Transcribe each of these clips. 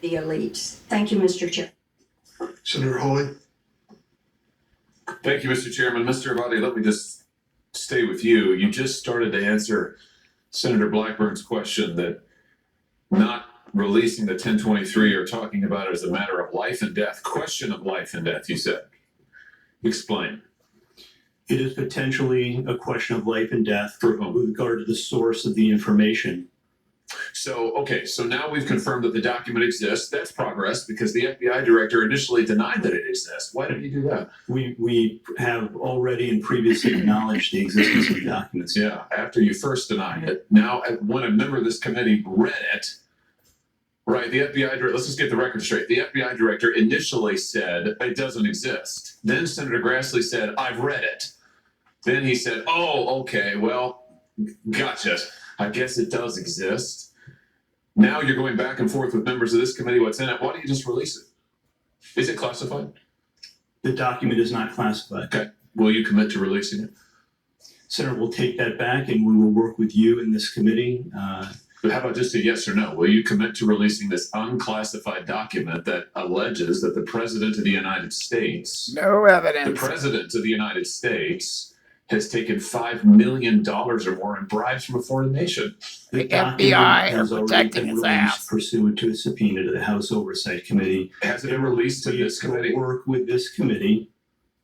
the elites. Thank you, Mr. Chair. Senator Hawley. Thank you, Mr. Chairman. Mr. Abadi, let me just stay with you. You just started to answer Senator Blackburn's question that not releasing the 1023 or talking about it as a matter of life and death, question of life and death, you said. Explain. It is potentially a question of life and death For whom? with regard to the source of the information. So, okay, so now we've confirmed that the document exists. That's progress because the FBI director initially denied that it exists. Why did he do that? We have already and previously acknowledged the existence of the documents. Yeah, after you first denied it. Now, when a member of this committee read it, right, the FBI director, let's just get the record straight. The FBI director initially said it doesn't exist. Then Senator Grassley said, I've read it. Then he said, oh, okay, well, gotcha. I guess it does exist. Now you're going back and forth with members of this committee. What's in it? Why don't you just release it? Is it classified? The document is not classified. Okay. Will you commit to releasing it? Senator, we'll take that back and we will work with you in this committee. But how about just a yes or no? Will you commit to releasing this unclassified document that alleges that the President of the United States, No evidence. the President of the United States has taken $5 million or more in bribes from a foreign nation? The document FBI has are already protecting been his released ass. pursuant to a subpoena to the House Oversight Committee. Has it been released to this We will committee? work with this committee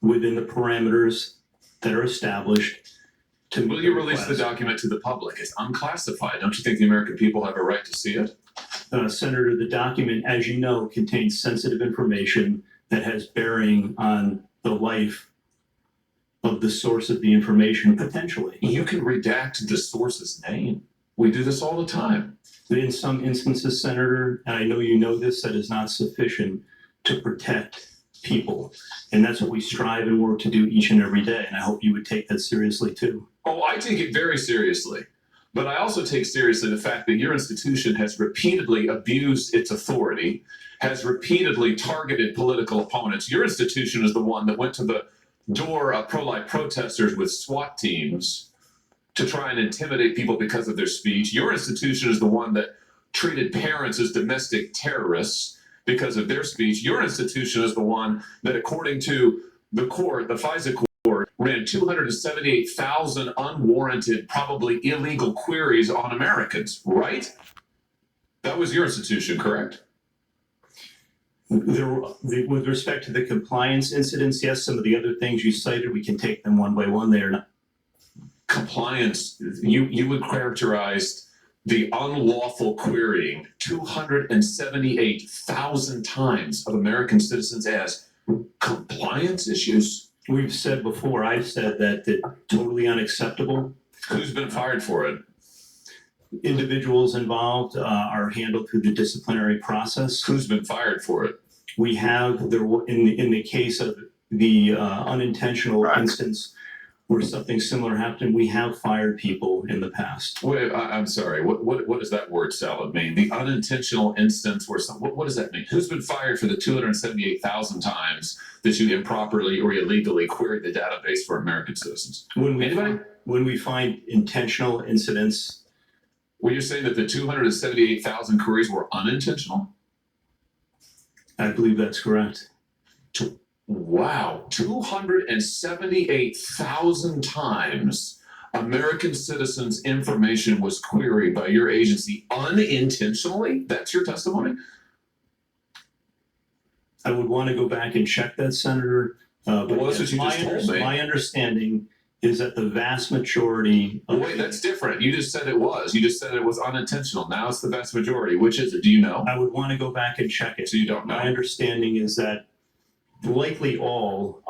within the parameters that are established to meet Will you the release the request. document to the public? It's unclassified. Don't you think the American people have a right to see it? Senator, the document, as you know, contains sensitive information that has bearing on the life of the source of the information, potentially. You can redact the source's name. We do this all the time. But in some instances, Senator, and I know you know this, that is not sufficient to protect people. And that's what we strive and work to do each and every day. And I hope you would take that seriously too. Oh, I take it very seriously. But I also take seriously the fact that your institution has repeatedly abused its authority, has repeatedly targeted political opponents. Your institution is the one that went to the door of pro-life protesters with SWAT teams to try and intimidate people because of their speech. Your institution is the one that treated parents as domestic terrorists because of their speech. Your institution is the one that, according to the court, the FISA court, ran 278,000 unwarranted, probably illegal queries on Americans, right? That was your institution, correct? With respect to the compliance incidents, yes, some of the other things you cited, we can take them one by one. They are not. Compliance, you would characterize the unlawful querying 278,000 times of American citizens as compliance issues? We've said before, I've said that totally unacceptable. Who's been fired for it? Individuals involved are handled through the disciplinary process. Who's been fired for it? We have in the case of the unintentional Right. instance where something similar happened, we have fired people in the past. Wait, I'm sorry. What does that word salad mean? The unintentional instance where what does that mean? Who's been fired for the 278,000 times that you improperly or illegally queried the database for American citizens? Anybody? When we find intentional incidents, Well, you're saying that the 278,000 queries were unintentional? I believe that's correct. Wow, 278,000 times American citizens' information was queried by your agency unintentionally? That's your testimony? I would want to go back and check that, Senator. But Well, that's what you my just told me. my understanding is that the vast majority of Wait, that's different. You just said it was. You just said it was unintentional. Now it's the vast majority. Which is it? Do you know? I would want to go back and check it. So you don't My know. understanding is that likely all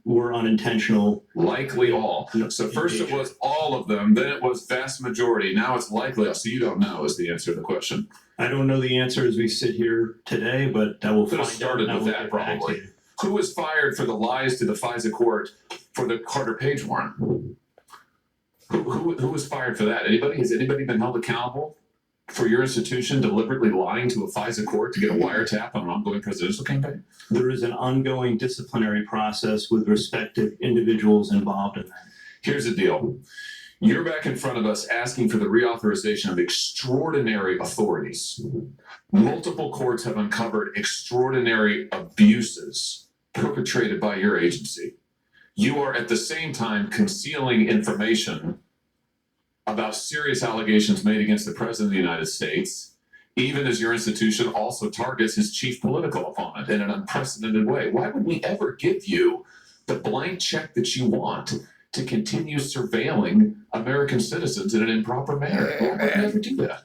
were unintentional. Likely all. So first it was all of them, then it was vast majority. Now it's likely all. So you don't know is the answer to the question. I don't know the answer as we sit here today, but I will Could have find out. started and I with will that, get back to probably. you. Who was fired for the lies to the FISA court for the Carter Page warrant? Who was fired for that? Anybody? Has anybody been held accountable for your institution deliberately lying to a FISA court to get a wiretap on an ongoing presidential campaign? There is an ongoing disciplinary process with respect to individuals involved in that. Here's the deal. You're back in front of us asking for the reauthorization of extraordinary authorities. Multiple courts have uncovered extraordinary abuses perpetrated by your agency. You are at the same time concealing information about serious allegations made against the President of the United States, even as your institution also targets his chief political opponent in an unprecedented way. Why would we ever give you the blank check that you want to continue surveilling American citizens in an improper manner? Why would we ever do that?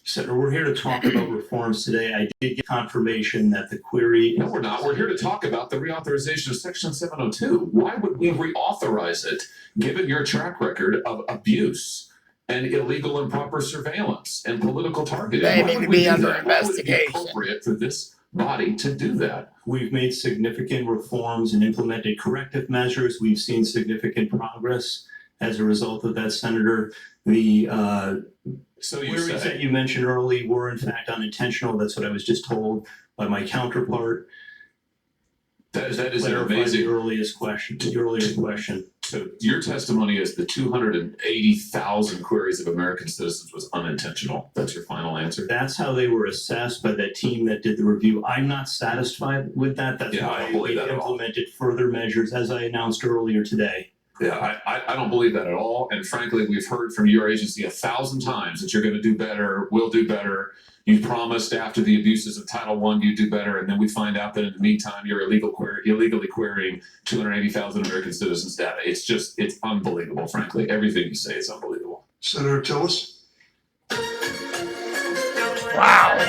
Senator, we're here to talk about reforms today. I did get confirmation that the query. No, we're not. We're here to talk about the reauthorization of Section 702. Why would we reauthorize it, given your track record of abuse and illegal improper surveillance and political targeting? They Why need would to we be do under that? Why would it be investigation. appropriate for this body to do that? We've made significant reforms and implemented corrective measures. We've seen significant progress as a result of that, Senator. The So you queries say. that you mentioned early were in fact unintentional. That's what I was just told by my counterpart. That is an Clarify the amazing. earlier question. So your testimony is the 280,000 queries of American citizens was unintentional. That's your final answer? That's how they were assessed by that team that did the review. I'm not satisfied with that. That's Yeah, I why don't believe we that at all. implemented further measures, as I announced earlier today. Yeah, I don't believe that at all. And frankly, we've heard from your agency 1,000 times that you're going to do better, will do better. You promised after the abuses of Title I you'd do better, and then we find out that in the meantime you're illegally querying 280,000 American citizens' data. It's unbelievable, frankly. Everything you say is unbelievable. Senator Tillis. Wow.